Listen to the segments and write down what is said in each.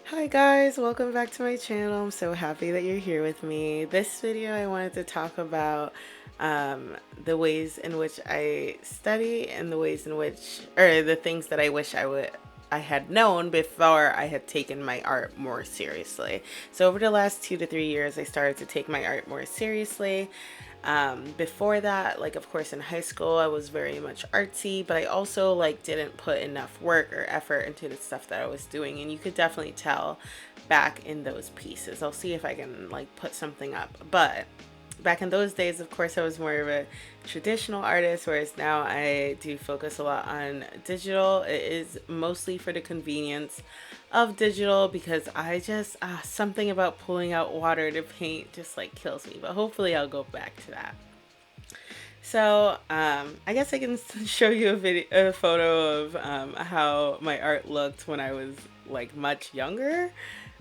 Hi guys, welcome back to my channel. I'm so happy that you're here with me. This video I wanted to talk about the ways in which I study and the ways in which, or the things that I wish I had known before I had taken my art more seriously. So over the last 2 to 3 years, I started to take my art more seriously. Before that, like of course in high school, I was very much artsy, but I also like didn't put enough work or effort into the stuff that I was doing, and you could definitely tell back in those pieces. I'll see if I can like put something up, but back in those days, of course, I was more of a traditional artist, whereas now I do focus a lot on digital. It is mostly for the convenience of digital because I just, something about pulling out water to paint just like kills me, but hopefully I'll go back to that. So, I guess I can show you a photo of how my art looked when I was like much younger.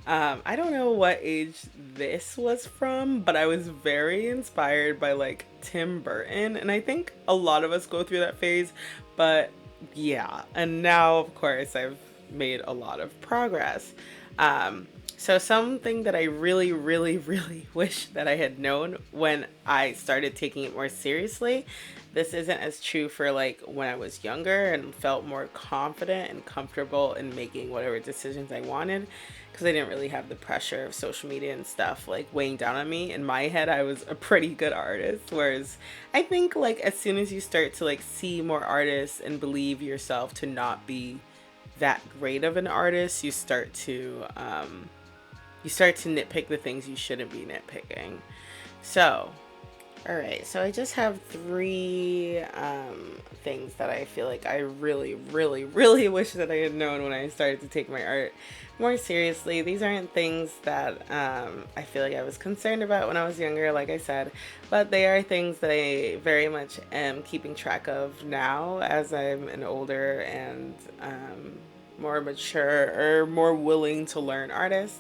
I don't know what age this was from, but I was very inspired by like Tim Burton, and I think a lot of us go through that phase. But yeah, and now of course I've made a lot of progress. So something that I really, really, really wish that I had known when I started taking it more seriously. This isn't as true for like when I was younger and felt more confident and comfortable in making whatever decisions I wanted, because I didn't really have the pressure of social media and stuff like weighing down on me. In my head, I was a pretty good artist. Whereas I think like as soon as you start to like see more artists and believe yourself to not be that great of an artist, you start to nitpick the things you shouldn't be nitpicking. So, all right, so I just have three things that I feel like I really, really, really wish that I had known when I started to take my art more seriously. These aren't things that I feel like I was concerned about when I was younger, like I said, but they are things that I very much am keeping track of now as I'm an older and more mature or more willing to learn artist.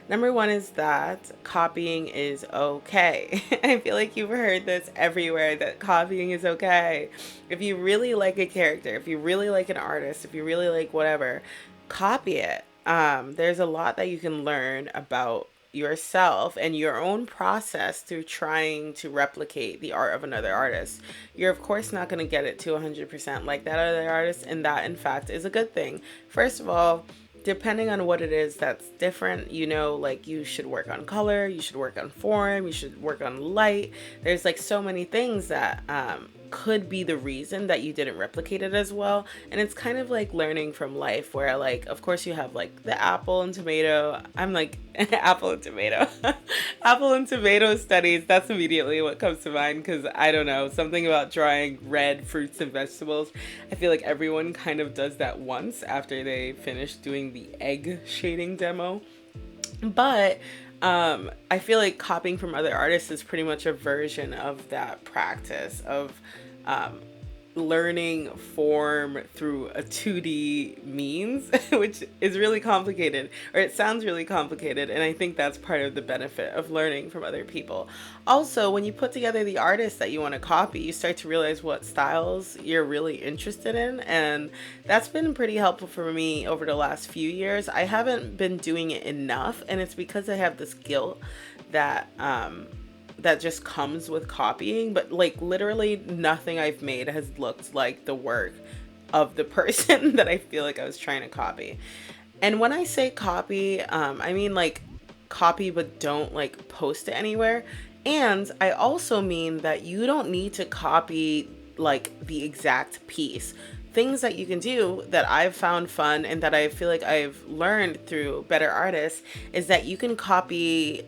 Number one is that copying is okay. I feel like you've heard this everywhere that copying is okay. If you really like a character, if you really like an artist, if you really like whatever, copy it. There's a lot that you can learn about yourself and your own process through trying to replicate the art of another artist. You're, of course, not going to get it to 100% like that other artist, and that, in fact, is a good thing. First of all, depending on what it is that's different, like you should work on color, you should work on form, you should work on light. There's like so many things that could be the reason that you didn't replicate it as well. And it's kind of like learning from life, where like of course you have like the apple and tomato. I'm like apple and tomato. Apple and tomato studies, that's immediately what comes to mind, because I don't know, something about drawing red fruits and vegetables. I feel like everyone kind of does that once after they finish doing the egg shading demo. But I feel like copying from other artists is pretty much a version of that practice of um, learning form through a 2D means, which is really complicated, or it sounds really complicated. And I think that's part of the benefit of learning from other people. Also, when you put together the artist that you want to copy, you start to realize what styles you're really interested in. And that's been pretty helpful for me over the last few years. I haven't been doing it enough, and it's because I have this guilt that, that just comes with copying, but like literally nothing I've made has looked like the work of the person that I feel like I was trying to copy. And when I say copy, I mean like copy but don't like post it anywhere. And I also mean that you don't need to copy like the exact piece. Things that you can do that I've found fun and that I feel like I've learned through better artists is that you can copy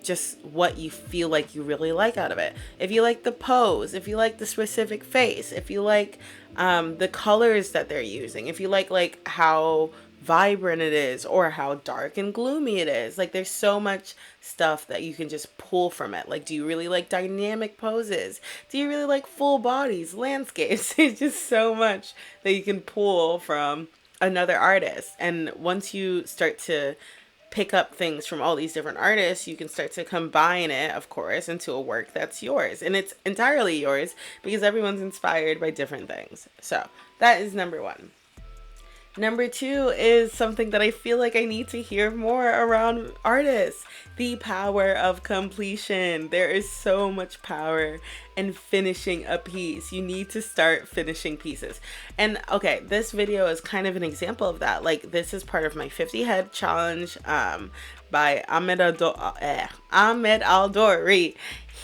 just what you feel like you really like out of it. If you like the pose, if you like the specific face, if you like the colors that they're using, if you like how vibrant it is or how dark and gloomy it is. Like there's so much stuff that you can just pull from it. Like, do you really like dynamic poses? Do you really like full bodies, landscapes? There's just so much that you can pull from another artist. And once you start to pick up things from all these different artists, you can start to combine it, of course, into a work that's yours. And it's entirely yours because everyone's inspired by different things. So that is number one. Number two is something that I feel like I need to hear more around artists: the power of completion. There is so much power in finishing a piece. You need to start finishing pieces. And okay, this video is kind of an example of that. Like, this is part of my 50 head challenge by Ahmed Al-Dori.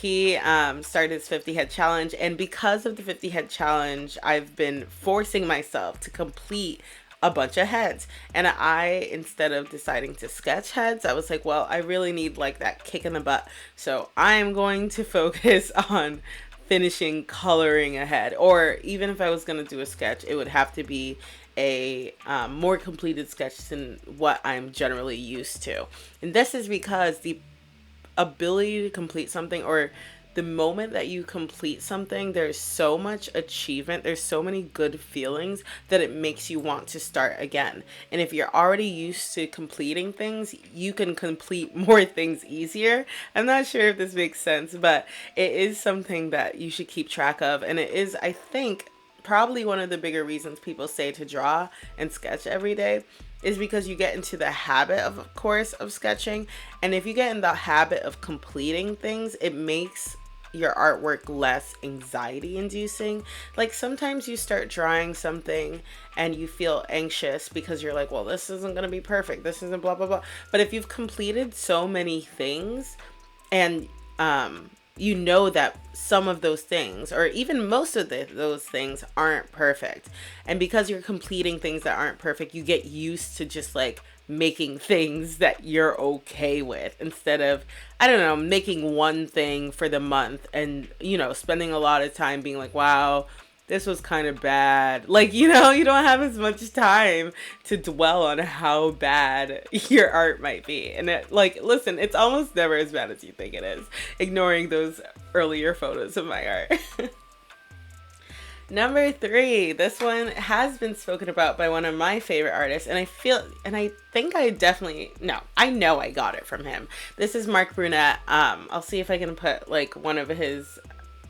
He started his 50 head challenge, and because of the 50 head challenge, I've been forcing myself to complete a bunch of heads. And I, instead of deciding to sketch heads, I was like, well, I really need like that kick in the butt, so I am going to focus on finishing coloring a head. Or even if I was going to do a sketch, it would have to be a more completed sketch than what I'm generally used to. And this is because the ability to complete something, or the moment that you complete something, there's so much achievement, there's so many good feelings that it makes you want to start again. And if you're already used to completing things, you can complete more things easier. I'm not sure if this makes sense, but it is something that you should keep track of. And it is, I think, probably one of the bigger reasons people say to draw and sketch every day, is because you get into the habit, of course, of sketching. And if you get in the habit of completing things, it makes your artwork less anxiety inducing. Like, sometimes you start drawing something and you feel anxious because you're like, well, this isn't going to be perfect, this isn't blah blah blah. But if you've completed so many things, and you know that some of those things, or even most of those things, aren't perfect, and because you're completing things that aren't perfect, you get used to just like making things that you're okay with, instead of, I don't know, making one thing for the month and, you know, spending a lot of time being like, wow, this was kind of bad. Like, you know, you don't have as much time to dwell on how bad your art might be. And it, like, listen, it's almost never as bad as you think it is, ignoring those earlier photos of my art. Number three, this one has been spoken about by one of my favorite artists, and I think I definitely, no, I know I got it from him. This is Mark Brunette. I'll see if I can put like one of his,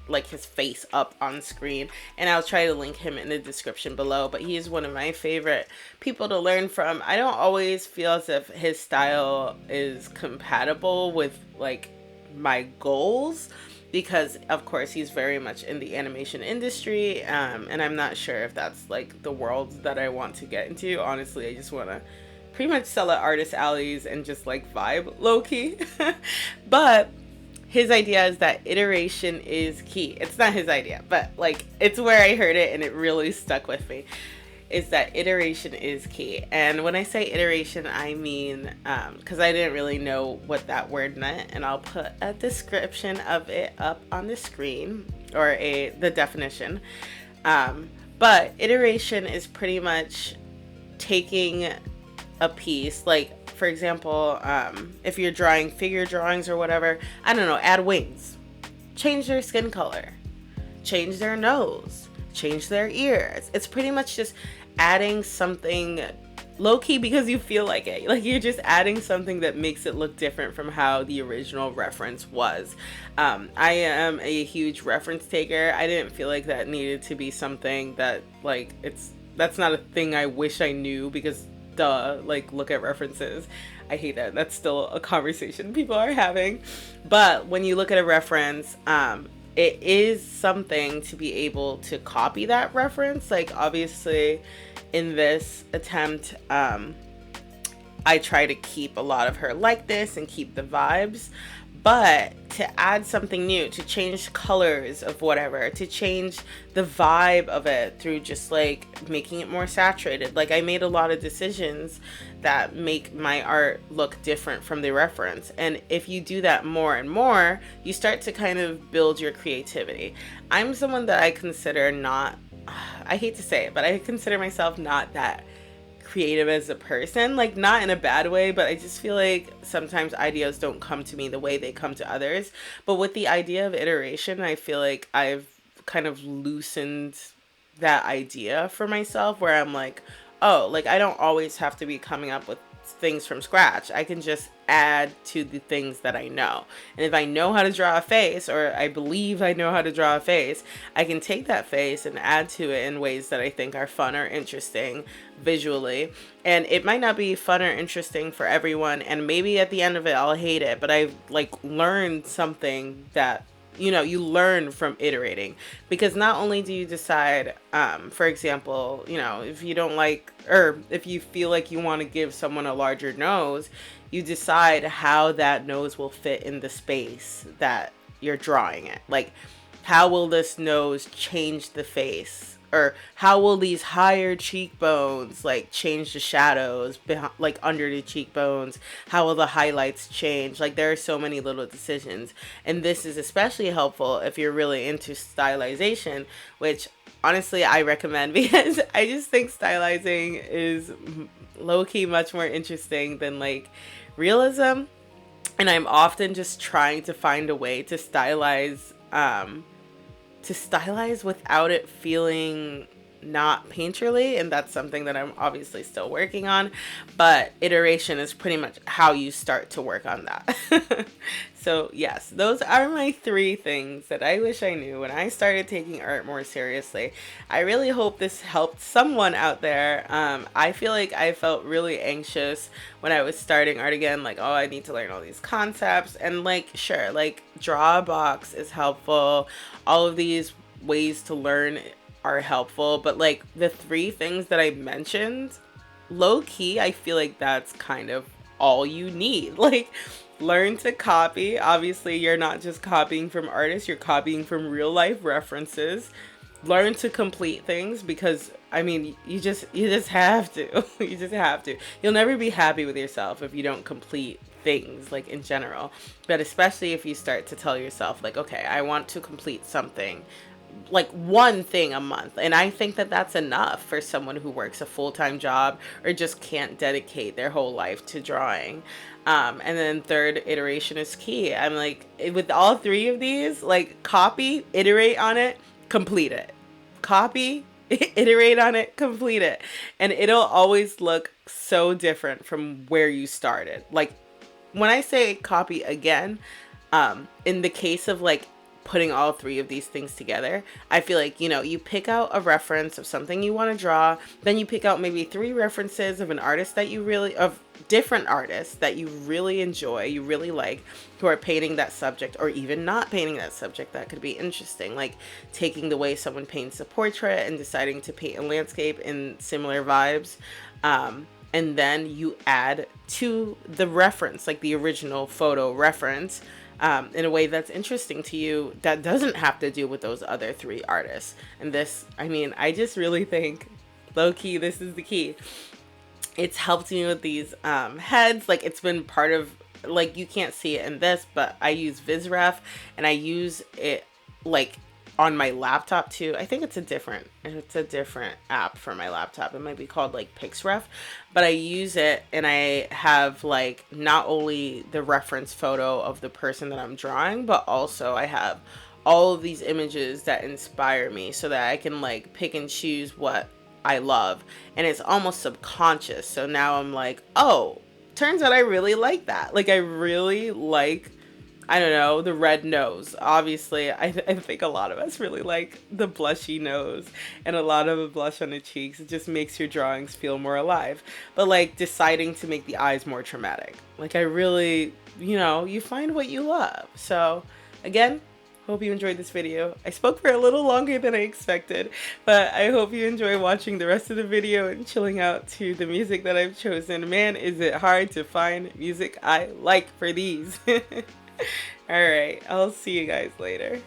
like his face up on screen, and I'll try to link him in the description below. But he is one of my favorite people to learn from. I don't always feel as if his style is compatible with like my goals, because of course he's very much in the animation industry, and I'm not sure if that's like the world that I want to get into. Honestly, I just want to pretty much sell at artist alleys and just like vibe low-key. But his idea is that iteration is key. It's not his idea, but like, it's where I heard it and it really stuck with me, is that iteration is key. And when I say iteration, I mean, because I didn't really know what that word meant, and I'll put a description of it up on the screen, or the definition. But iteration is pretty much taking a piece, like for example, if you're drawing figure drawings or whatever, I don't know, add wings, change their skin color, change their nose, change their ears. It's pretty much just adding something low-key because you feel like it. Like, you're just adding something that makes it look different from how the original reference was. I am a huge reference taker. I didn't feel like that needed to be something that, like, that's not a thing I wish I knew, because duh, like, look at references. I hate that. That's still a conversation people are having. But when you look at a reference, it is something to be able to copy that reference. Like, obviously in this attempt, I try to keep a lot of her likeness and keep the vibes, but to add something new, to change colors of whatever, to change the vibe of it through just like making it more saturated. Like, I made a lot of decisions that make my art look different from the reference. And if you do that more and more, you start to kind of build your creativity. I'm someone that I consider not, I hate to say it, but I consider myself not that creative as a person. Like, not in a bad way, but I just feel like sometimes ideas don't come to me the way they come to others. But with the idea of iteration, I feel like I've kind of loosened that idea for myself, where I'm like, oh, like, I don't always have to be coming up with things from scratch. I can just add to the things that I know. And if I know how to draw a face, or I believe I know how to draw a face, I can take that face and add to it in ways that I think are fun or interesting visually. And it might not be fun or interesting for everyone, and maybe at the end of it I'll hate it, but I've like learned something that, you know, you learn from iterating. Because not only do you decide, for example, you know, if you don't like, or if you feel like you want to give someone a larger nose, you decide how that nose will fit in the space that you're drawing it. Like, how will this nose change the face? Or how will these higher cheekbones like change the shadows like under the cheekbones? How will the highlights change? Like, there are so many little decisions. And this is especially helpful if you're really into stylization, which honestly I recommend, because I just think stylizing is low-key much more interesting than like realism. And I'm often just trying to find a way to stylize without it feeling not painterly, and that's something that I'm obviously still working on, but iteration is pretty much how you start to work on that. So yes, those are my 3 things that I wish I knew when I started taking art more seriously. I really hope this helped someone out there. I feel like I felt really anxious when I was starting art again, like, oh, I need to learn all these concepts, and like, sure, like Drawbox is helpful, all of these ways to learn are helpful, but like the 3 things that I mentioned, low key, I feel like that's kind of all you need. Like, learn to copy. Obviously, you're not just copying from artists, you're copying from real life references. Learn to complete things, because I mean, you just have to. You just have to. You'll never be happy with yourself if you don't complete things, like in general, but especially if you start to tell yourself like, okay, I want to complete something, like one thing a month. And I think that that's enough for someone who works a full-time job or just can't dedicate their whole life to drawing. And then 3rd, iteration is key. I'm like, with all 3 of these, like, copy, iterate on it, complete it. Copy, iterate on it, complete it. And it'll always look so different from where you started. Like, when I say copy again, in the case of like putting all 3 of these things together, I feel like, you know, you pick out a reference of something you want to draw, then you pick out maybe 3 references of an artist that you really, of different artists that you really enjoy, you really like, who are painting that subject, or even not painting that subject. That could be interesting, like taking the way someone paints a portrait and deciding to paint a landscape in similar vibes. And then you add to the reference, like the original photo reference, in a way that's interesting to you, that doesn't have to do with those other 3 artists. And this, I mean, I just really think, low key, this is the key. It's helped me with these heads. Like, it's been part of, like, you can't see it in this, but I use VizRef, and I use it like on my laptop too. I think it's a different app for my laptop. It might be called like PixRef, but I use it, and I have like not only the reference photo of the person that I'm drawing, but also I have all of these images that inspire me, so that I can like pick and choose what I love, and it's almost subconscious. So now I'm like, oh, turns out I really like that. Like, I really like, I don't know, the red nose. Obviously, I think a lot of us really like the blushy nose and a lot of a blush on the cheeks. It just makes your drawings feel more alive. But like deciding to make the eyes more dramatic. Like, I really, you know, you find what you love. So again, hope you enjoyed this video. I spoke for a little longer than I expected, but I hope you enjoy watching the rest of the video and chilling out to the music that I've chosen. Man, is it hard to find music I like for these. Alright, I'll see you guys later.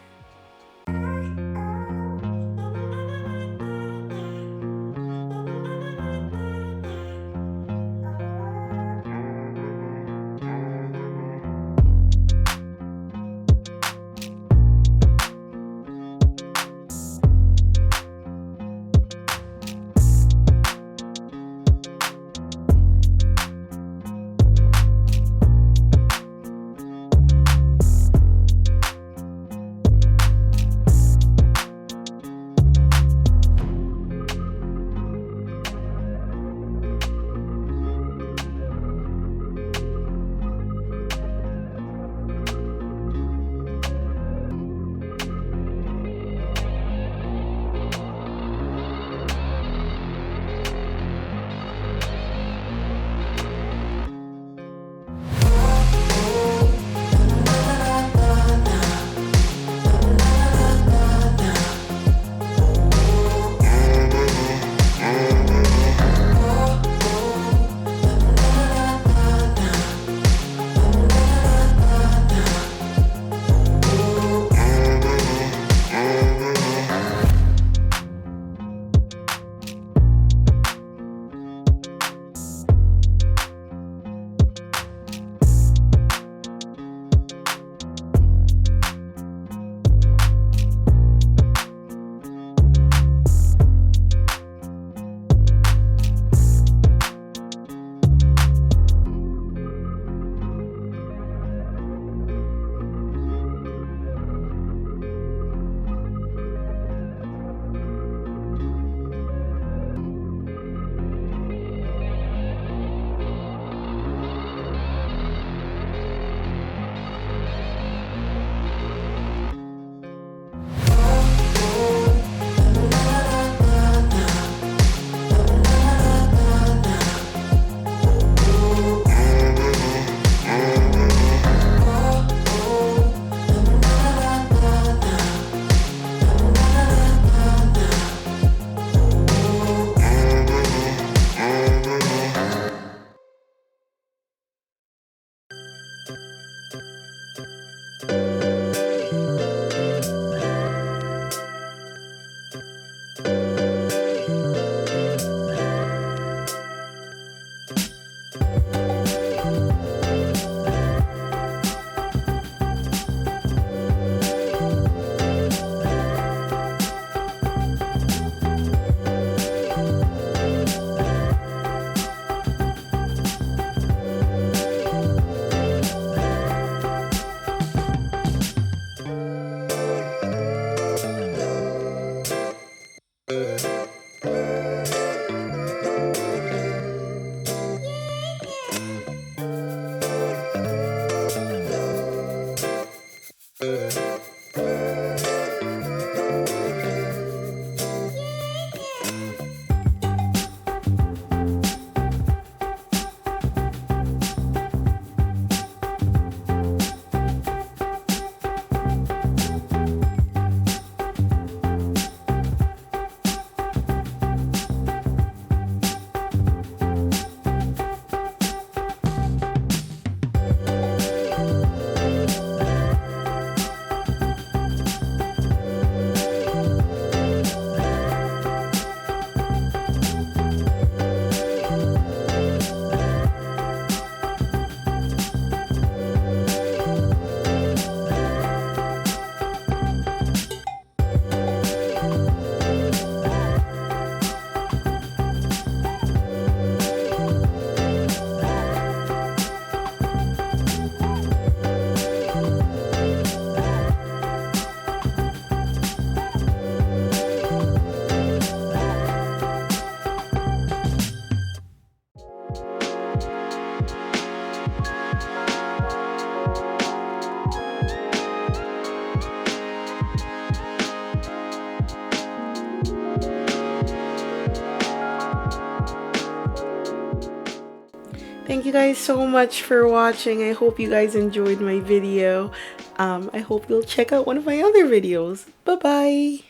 Thank you guys so much for watching. I hope you guys enjoyed my video. I hope you'll check out one of my other videos. Bye bye.